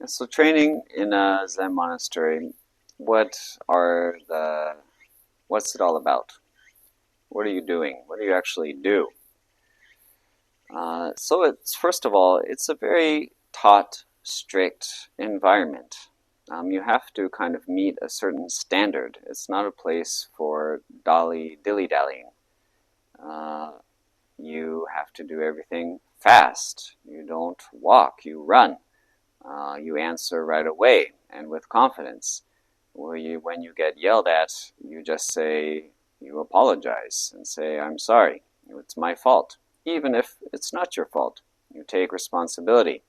So training in a Zen monastery, what are the what's it all about? What are you doing? What do you actually do? So it's first of all, it's a very taut, strict environment. You have to kind of meet a certain standard. It's not a place for dilly-dallying. Uh, you have to do everything fast. You don't walk, you run. You answer right away and with confidence. When you get yelled at, you just say, you apologize and say, I'm sorry, it's my fault. Even if it's not your fault, you take responsibility.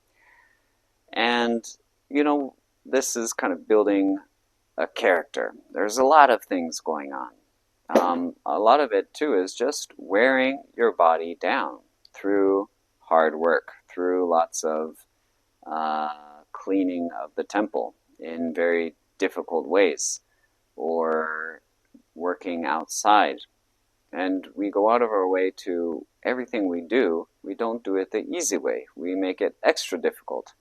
And, you know, this is kind of building a character. There's a lot of things going on. A lot of it, too, is just wearing your body down through hard work, through lots of cleaning of the temple in very difficult ways, or working outside. And we go out of our way to everything we do, we don't do it the easy way. We make it extra difficult.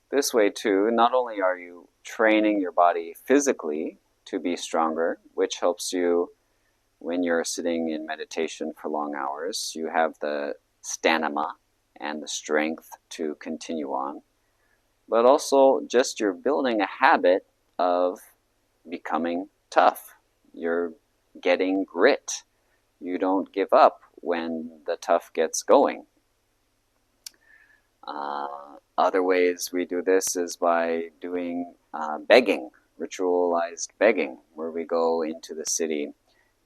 This way, too, not only are you training your body physically to be stronger, which helps you when you're sitting in meditation for long hours, you have the stamina and the strength to continue on. But also just you're building a habit of becoming tough. You're getting grit. You don't give up when the tough gets going. Other ways we do this is by doing begging, ritualized begging, where we go into the city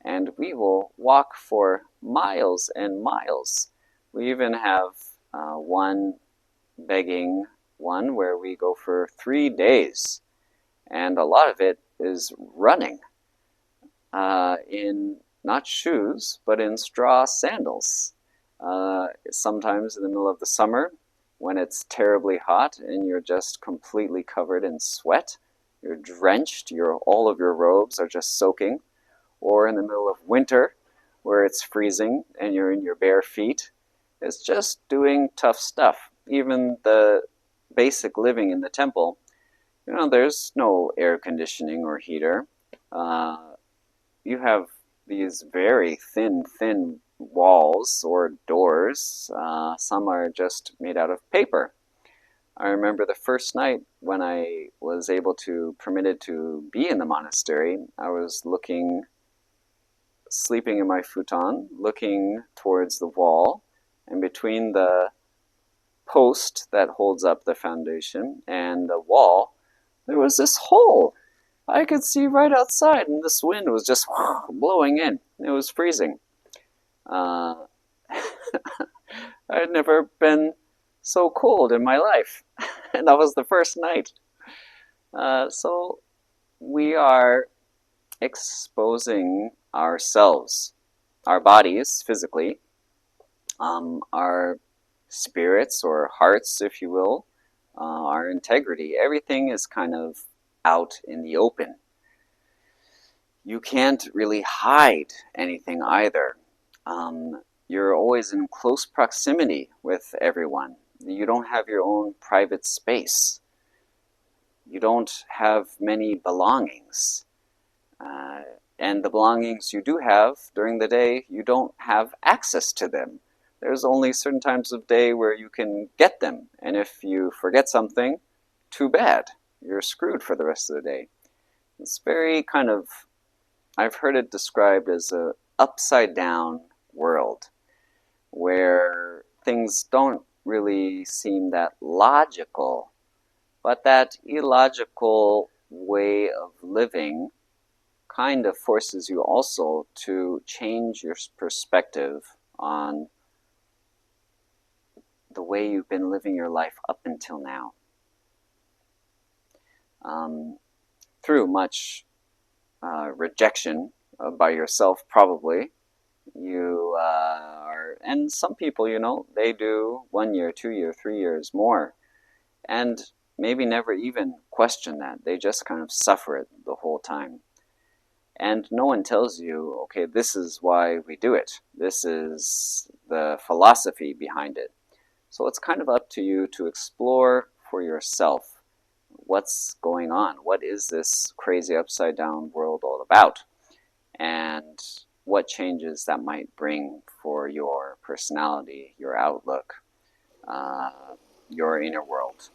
and we will walk for miles and miles. We even have one begging one where we go for 3 days, and a lot of it is running in not shoes but in straw sandals. Sometimes in the middle of the summer when it's terribly hot and you're just completely covered in sweat, you're drenched, all of your robes are just soaking, or in the middle of winter where it's freezing and you're in your bare feet. It's just doing tough stuff. Even the basic living in the temple, there's no air conditioning or heater. You have these very thin walls or doors. Some are just made out of paper. I remember the first night when I was permitted to be in the monastery, I was sleeping in my futon, looking towards the wall, and between the post that holds up the foundation and the wall, there was this hole. I could see right outside, and this wind was just blowing in. It was freezing. I had never been so cold in my life, and that was the first night. So we are exposing ourselves, our bodies physically, our spirits or hearts, if you will, our integrity. Everything is kind of out in the open. You can't really hide anything either. You're always in close proximity with everyone. You don't have your own private space. You don't have many belongings. And the belongings you do have during the day, you don't have access to them. There's only certain times of day where you can get them. And if you forget something, too bad. You're screwed for the rest of the day. It's very kind of, I've heard it described as a upside down world where things don't really seem that logical, but that illogical way of living kind of forces you also to change your perspective on the way you've been living your life up until now. Through much rejection by yourself, probably, you are, and some people, they do 1 year, 2 year, 3 years more, and maybe never even question that. They just kind of suffer it the whole time. And no one tells you, okay, this is why we do it. This is the philosophy behind it. So it's kind of up to you to explore for yourself what's going on? What is this crazy upside down world all about? And what changes that might bring for your personality, your outlook, uh, your inner world.